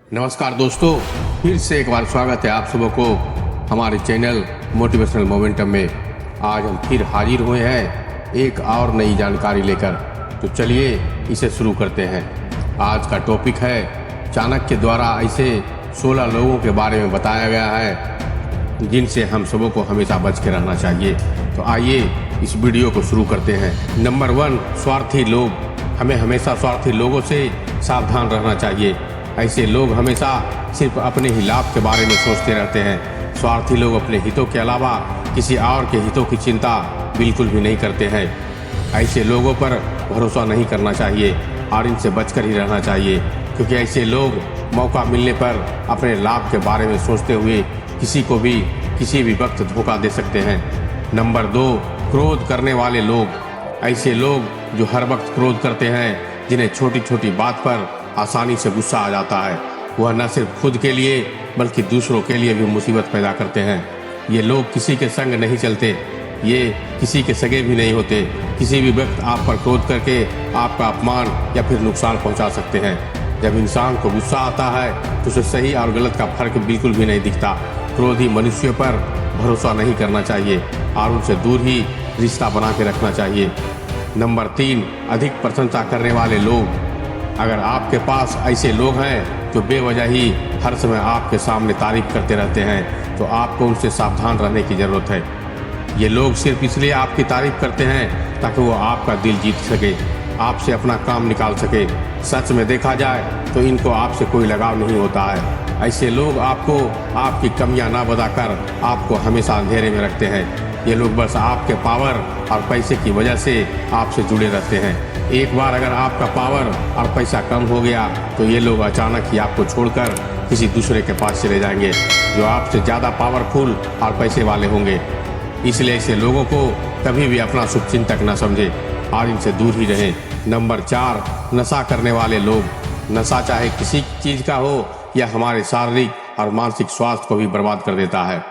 नमस्कार दोस्तों, फिर से एक बार स्वागत है आप सबों को हमारे चैनल मोटिवेशनल मोमेंटम में। आज हम फिर हाजिर हुए हैं एक और नई जानकारी लेकर। तो चलिए इसे शुरू करते हैं। आज का टॉपिक है चाणक्य द्वारा ऐसे 16 लोगों के बारे में बताया गया है जिनसे हम सबों को हमेशा बच के रहना चाहिए। तो आइए इस वीडियो को शुरू करते हैं। नंबर 1, स्वार्थी लोग। हमें हमेशा स्वार्थी लोगों से सावधान रहना चाहिए। ऐसे लोग हमेशा सिर्फ अपने ही लाभ के बारे में सोचते रहते हैं। स्वार्थी लोग अपने हितों के अलावा किसी और के हितों की चिंता बिल्कुल भी नहीं करते हैं। ऐसे लोगों पर भरोसा नहीं करना चाहिए और इनसे बचकर ही रहना चाहिए, क्योंकि ऐसे लोग मौका मिलने पर अपने लाभ के बारे में सोचते हुए किसी को भी किसी भी वक्त धोखा दे सकते हैं। नंबर 2, क्रोध करने वाले लोग। ऐसे लोग जो हर वक्त क्रोध करते हैं, जिन्हें छोटी छोटी बात पर आसानी से गुस्सा आ जाता है। वह न सिर्फ खुद के लिए बल्कि दूसरों के लिए भी मुसीबत पैदा करते हैं। ये लोग किसी के संग नहीं चलते, ये किसी के सगे भी नहीं होते। किसी भी वक्त आप पर क्रोध करके आपका अपमान या फिर नुकसान पहुंचा सकते हैं। जब इंसान को गुस्सा आता है तो उसे सही और गलत का फर्क बिल्कुल भी नहीं दिखता। क्रोधी मनुष्यों पर भरोसा नहीं करना चाहिए और उनसे दूर ही रिश्ता बना के रखना चाहिए। नंबर 3, अधिक प्रशंसा करने वाले लोग। अगर आपके पास ऐसे लोग हैं जो बेवजह ही हर समय आपके सामने तारीफ करते रहते हैं, तो आपको उनसे सावधान रहने की ज़रूरत है। ये लोग सिर्फ इसलिए आपकी तारीफ करते हैं ताकि वो आपका दिल जीत सके, आपसे अपना काम निकाल सके। सच में देखा जाए तो इनको आपसे कोई लगाव नहीं होता है। ऐसे लोग आपको आपकी कमियां ना बताकर आपको हमेशा अंधेरे में रखते हैं। ये लोग बस आपके पावर और पैसे की वजह से आपसे जुड़े रहते हैं। एक बार अगर आपका पावर और पैसा कम हो गया तो ये लोग अचानक ही आपको छोड़कर किसी दूसरे के पास चले जाएंगे जो आपसे ज़्यादा पावरफुल और पैसे वाले होंगे। इसलिए ऐसे लोगों को कभी भी अपना शुभचिंतक न समझे और इनसे दूर ही रहें। नंबर 4, नशा करने वाले लोग। नशा चाहे किसी चीज़ का हो या हमारे शारीरिक और मानसिक स्वास्थ्य को भी बर्बाद कर देता है।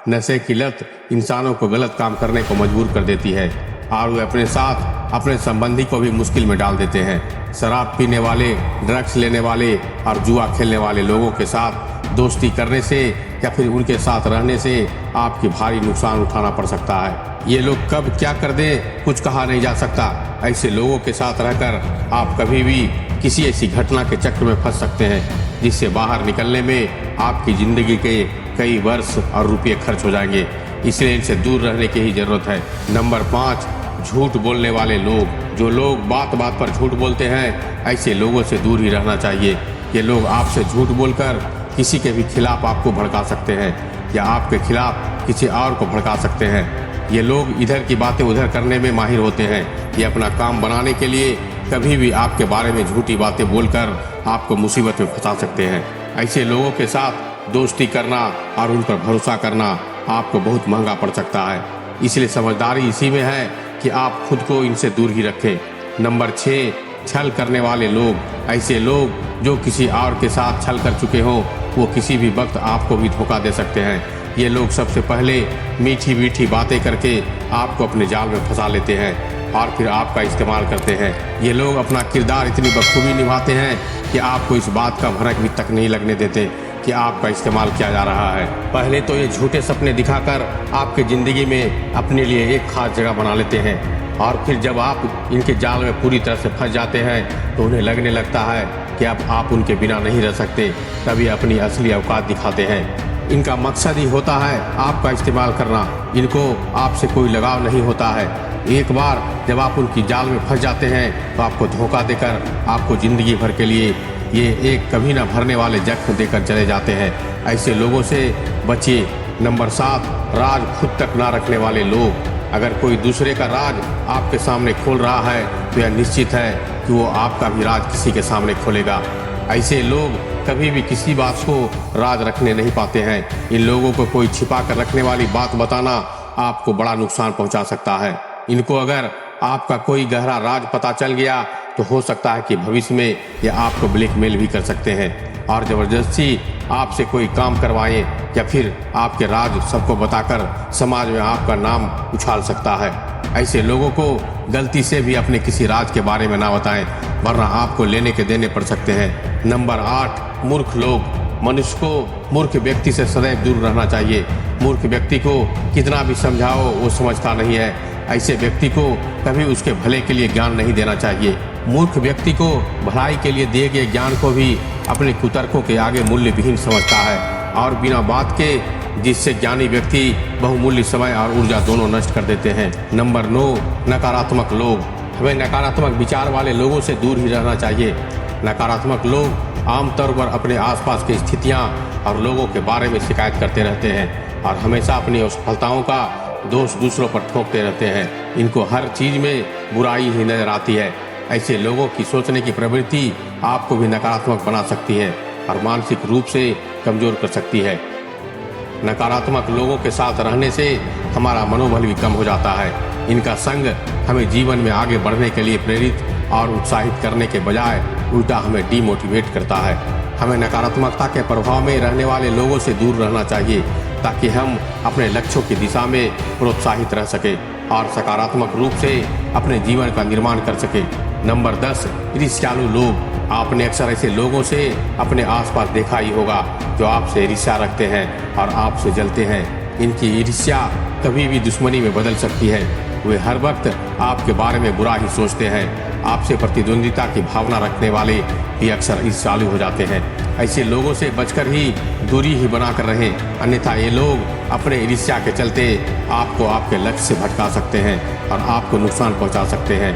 नशे की लत इंसानों को गलत काम करने को मजबूर कर देती है और वे अपने साथ अपने संबंधी को भी मुश्किल में डाल देते हैं। शराब पीने वाले, ड्रग्स लेने वाले और जुआ खेलने वाले लोगों के साथ दोस्ती करने से या फिर उनके साथ रहने से आपकी भारी नुकसान उठाना पड़ सकता है। ये लोग कब क्या कर दें कुछ कहा नहीं जा सकता। ऐसे लोगों के साथ रहकर आप कभी भी किसी ऐसी घटना के चक्र में फंस सकते हैं जिससे बाहर निकलने में आपकी ज़िंदगी के कई वर्ष और रुपये खर्च हो जाएंगे। इसलिए इनसे दूर रहने की ही ज़रूरत है। नंबर 5, झूठ बोलने वाले लोग। जो लोग बात बात पर झूठ बोलते हैं, ऐसे लोगों से दूर ही रहना चाहिए। ये लोग आपसे झूठ बोलकर किसी के भी खिलाफ आपको भड़का सकते हैं या आपके खिलाफ किसी और को भड़का सकते हैं। ये लोग इधर की बातें उधर करने में माहिर होते हैं। ये अपना काम बनाने के लिए कभी भी आपके बारे में झूठी बातें बोलकर आपको मुसीबत में फंसा सकते हैं। ऐसे लोगों के साथ दोस्ती करना और उन पर भरोसा करना आपको बहुत महंगा पड़ सकता है। इसलिए समझदारी इसी में है कि आप खुद को इनसे दूर ही रखें। नंबर 6, छल करने वाले लोग। ऐसे लोग जो किसी और के साथ छल कर चुके हों, वो किसी भी वक्त आपको भी धोखा दे सकते हैं। ये लोग सबसे पहले मीठी मीठी बातें करके आपको अपने जाल में फंसा लेते हैं और फिर आपका इस्तेमाल करते हैं। ये लोग अपना किरदार इतनी बखूबी निभाते हैं कि आपको इस बात का भनक भी तक नहीं लगने देते कि आपका इस्तेमाल किया जा रहा है। पहले तो ये झूठे सपने दिखाकर आपकी ज़िंदगी में अपने लिए एक खास जगह बना लेते हैं और फिर जब आप इनके जाल में पूरी तरह से फंस जाते हैं तो उन्हें लगने लगता है कि अब आप उनके बिना नहीं रह सकते। तभी अपनी असली औकात दिखाते हैं। इनका मकसद ही होता है आपका इस्तेमाल करना। इनको आपसे कोई लगाव नहीं होता है। एक बार जब आप उनकी जाल में फंस जाते हैं तो आपको धोखा देकर आपको ज़िंदगी भर के लिए ये एक कभी ना भरने वाले जख्म देकर चले जाते हैं। ऐसे लोगों से बचिए। नंबर 7, राज खुद तक ना रखने वाले लोग। अगर कोई दूसरे का राज आपके सामने खोल रहा है तो यह निश्चित है कि वो आपका भी राज किसी के सामने खोलेगा। ऐसे लोग कभी भी किसी बात को राज रखने नहीं पाते हैं। इन लोगों को कोई छिपा कर रखने वाली बात बताना आपको बड़ा नुकसान पहुंचा सकता है। इनको अगर आपका कोई गहरा राज पता चल गया तो हो सकता है कि भविष्य में ये आपको ब्लैकमेल भी कर सकते हैं और ज़बरदस्ती आपसे कोई काम करवाएं या फिर आपके राज सबको बताकर समाज में आपका नाम उछाल सकता है। ऐसे लोगों को गलती से भी अपने किसी राज के बारे में ना बताएं वरना आपको लेने के देने पड़ सकते हैं। नंबर 8, मूर्ख लोग। मनुष्य को मूर्ख व्यक्ति से सदैव दूर रहना चाहिए। मूर्ख व्यक्ति को कितना भी समझाओ वो समझता नहीं है। ऐसे व्यक्ति को कभी उसके भले के लिए ज्ञान नहीं देना चाहिए। मूर्ख व्यक्ति को भलाई के लिए दिए गए ज्ञान को भी अपने कुतर्कों के आगे मूल्य विहीन समझता है और बिना बात के, जिससे ज्ञानी व्यक्ति बहुमूल्य समय और ऊर्जा दोनों नष्ट कर देते हैं। नंबर 9, नकारात्मक लोग। हमें नकारात्मक विचार वाले लोगों से दूर ही रहना चाहिए। नकारात्मक लोग आमतौर पर अपने आसपास की स्थितियां और लोगों के बारे में शिकायत करते रहते हैं और हमेशा अपनी असफलताओं का दोष दूसरों पर ठोकते रहते हैं। इनको हर चीज में बुराई ही नजर आती है। ऐसे लोगों की सोचने की प्रवृत्ति आपको भी नकारात्मक बना सकती है और मानसिक रूप से कमजोर कर सकती है। नकारात्मक लोगों के साथ रहने से हमारा मनोबल भी कम हो जाता है। इनका संग हमें जीवन में आगे बढ़ने के लिए प्रेरित और उत्साहित करने के बजाय उल्टा हमें डिमोटिवेट करता है। हमें नकारात्मकता के प्रभाव में रहने वाले लोगों से दूर रहना चाहिए ताकि हम अपने लक्ष्यों की दिशा में प्रोत्साहित रह सके और सकारात्मक रूप से अपने जीवन का निर्माण कर सके। नंबर 10, ईर्ष्यालु लोग। आपने अक्सर ऐसे लोगों से अपने आसपास देखा ही होगा जो आपसे ईर्ष्या रखते हैं और आपसे जलते हैं। इनकी ईर्ष्या कभी भी दुश्मनी में बदल सकती है। वे हर वक्त आपके बारे में बुरा ही सोचते हैं। आपसे प्रतिद्वंदिता की भावना रखने वाले भी अक्सर ईर्ष्यालु हो जाते हैं। ऐसे लोगों से बचकर ही दूरी ही बनाकर रहें, अन्यथा ये लोग अपने ईर्ष्या के चलते आपको आपके लक्ष्य से भटका सकते हैं और आपको नुकसान पहुंचा सकते हैं।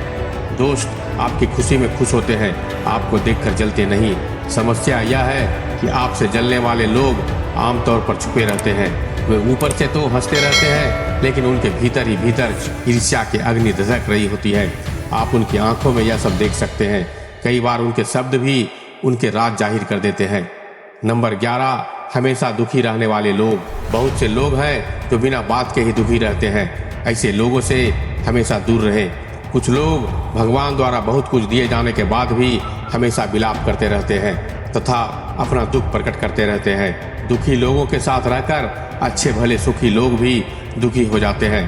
दोस्त आपकी खुशी में खुश होते हैं, आपको देखकर जलते नहीं। समस्या यह है कि आपसे जलने वाले लोग आमतौर पर छुपे रहते हैं। वे ऊपर से तो हंसते रहते हैं, लेकिन उनके भीतर ही भीतर ईर्ष्या की अग्नि दहक रही होती है। आप उनकी आंखों में यह सब देख सकते हैं। कई बार उनके शब्द भी उनके राज जाहिर कर देते हैं। नंबर 11, हमेशा दुखी रहने वाले लोग। बहुत से लोग हैं जो बिना बात के ही दुखी रहते हैं। ऐसे लोगों से हमेशा दूर रहें। कुछ लोग भगवान द्वारा बहुत कुछ दिए जाने के बाद भी हमेशा विलाप करते रहते हैं तथा अपना दुख प्रकट करते रहते हैं। दुखी लोगों के साथ रहकर अच्छे भले सुखी लोग भी दुखी हो जाते हैं।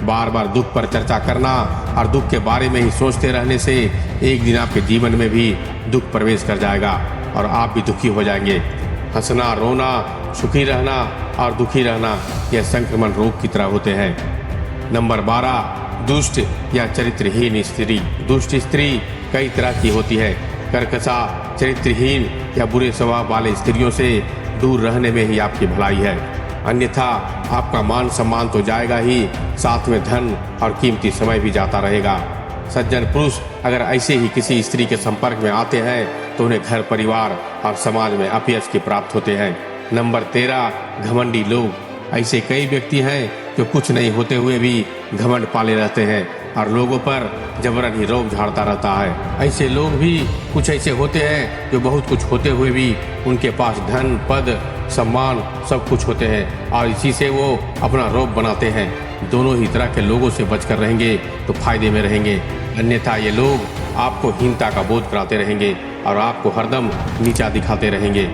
बार बार दुख पर चर्चा करना और दुख के बारे में ही सोचते रहने से एक दिन आपके जीवन में भी दुख प्रवेश कर जाएगा और आप भी दुखी हो जाएंगे। हंसना, रोना, सुखी रहना और दुखी रहना यह संक्रमण रोग की तरह होते हैं। नंबर 12, दुष्ट या चरित्रहीन स्त्री। दुष्ट स्त्री कई तरह की होती है। कर्कशा, चरित्रहीन या बुरे स्वभाव वाले स्त्रियों से दूर रहने में ही आपकी भलाई है, अन्यथा आपका मान सम्मान तो जाएगा ही, साथ में धन और कीमती समय भी जाता रहेगा। सज्जन पुरुष अगर ऐसे ही किसी स्त्री के संपर्क में आते हैं तो उन्हें घर, परिवार और समाज में अपयश की प्राप्त होते हैं। नंबर 13, घमंडी लोग। ऐसे कई व्यक्ति हैं जो कुछ नहीं होते हुए भी घमंड पाले रहते हैं और लोगों पर जबरन ही रोब झाड़ता रहता है। ऐसे लोग भी कुछ ऐसे होते हैं जो बहुत कुछ होते हुए भी उनके पास धन, पद, सम्मान सब कुछ होते हैं और इसी से वो अपना रोब बनाते हैं। दोनों ही तरह के लोगों से बचकर रहेंगे तो फायदे में रहेंगे, अन्यथा ये लोग आपको हीनता का बोध कराते रहेंगे और आपको हरदम नीचा दिखाते रहेंगे।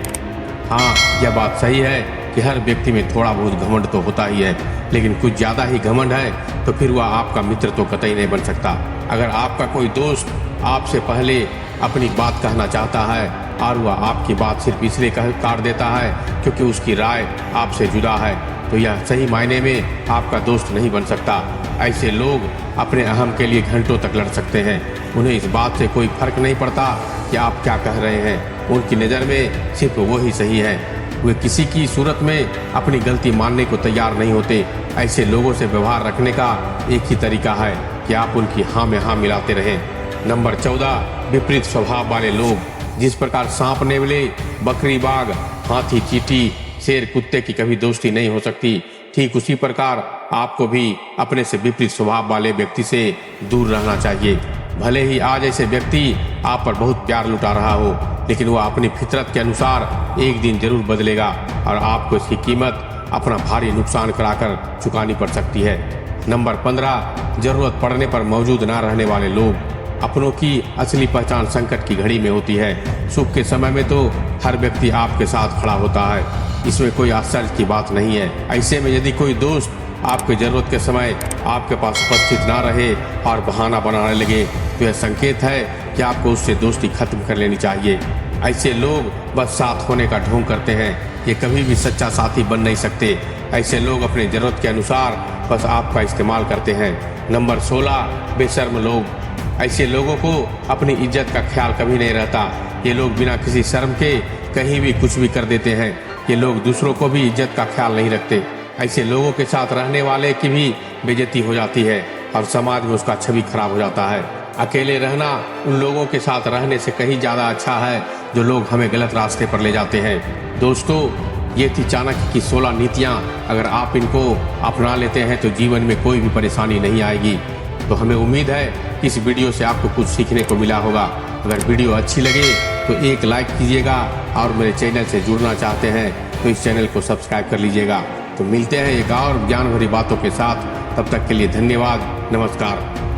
हाँ, यह बात सही है कि हर व्यक्ति में थोड़ा बहुत घमंड तो होता ही है, लेकिन कुछ ज़्यादा ही घमंड है तो फिर वह आपका मित्र तो कतई नहीं बन सकता। अगर आपका कोई दोस्त आपसे पहले अपनी बात कहना चाहता है और वह आपकी बात सिर्फ इसलिए काट देता है क्योंकि उसकी राय आपसे जुदा है, तो यह सही मायने में आपका दोस्त नहीं बन सकता। ऐसे लोग अपने अहम के लिए घंटों तक लड़ सकते हैं। उन्हें इस बात से कोई फर्क नहीं पड़ता कि आप क्या कह रहे हैं। उनकी नज़र में सिर्फ वो ही सही है। वे किसी की सूरत में अपनी गलती मानने को तैयार नहीं होते। ऐसे लोगों से व्यवहार रखने का एक ही तरीका है कि आप उनकी हाँ में हाँ मिलाते रहें। नंबर 14, विपरीत स्वभाव वाले लोग। जिस प्रकार सांप नेवले, बकरी बाघ, हाथी चींटी, शेर कुत्ते की कभी दोस्ती नहीं हो सकती, ठीक उसी प्रकार आपको भी अपने से विपरीत स्वभाव वाले व्यक्ति से दूर रहना चाहिए। भले ही आज ऐसे व्यक्ति आप पर बहुत प्यार लुटा रहा हो, लेकिन वह अपनी फितरत के अनुसार एक दिन जरूर बदलेगा और आपको इसकी कीमत अपना भारी नुकसान कराकर चुकानी पड़ सकती है। नंबर 15, जरूरत पड़ने पर मौजूद ना रहने वाले लोग। अपनों की असली पहचान संकट की घड़ी में होती है। सुख के समय में तो हर व्यक्ति आपके साथ खड़ा होता है, इसमें कोई आश्चर्य की बात नहीं है। ऐसे में यदि कोई दोस्त आपके जरूरत के समय आपके पास उपस्थित ना रहे और बहाना बनाने लगे तो यह संकेत है कि आपको उससे दोस्ती खत्म कर लेनी चाहिए। ऐसे लोग बस साथ होने का ढोंग करते हैं, ये कभी भी सच्चा साथी बन नहीं सकते। ऐसे लोग अपने जरूरत के अनुसार बस आपका इस्तेमाल करते हैं। नंबर 16, बेशर्म लोग। ऐसे लोगों को अपनी इज्जत का ख्याल कभी नहीं रहता। ये लोग बिना किसी शर्म के कहीं भी कुछ भी कर देते हैं। ये लोग दूसरों को भी इज्जत का ख्याल नहीं रखते। ऐसे लोगों के साथ रहने वाले की भी बेइज्जती हो जाती है और समाज में उसका छवि खराब हो जाता है। अकेले रहना उन लोगों के साथ रहने से कहीं ज़्यादा अच्छा है जो लोग हमें गलत रास्ते पर ले जाते हैं। दोस्तों, ये थी चाणक्य की 16 नीतियाँ। अगर आप इनको अपना लेते हैं तो जीवन में कोई भी परेशानी नहीं आएगी। तो हमें उम्मीद है कि इस वीडियो से आपको कुछ सीखने को मिला होगा। अगर वीडियो अच्छी लगे तो एक लाइक कीजिएगा और मेरे चैनल से जुड़ना चाहते हैं तो इस चैनल को सब्सक्राइब कर लीजिएगा। तो मिलते हैं एक और ज्ञान भरी बातों के साथ। तब तक के लिए धन्यवाद। नमस्कार।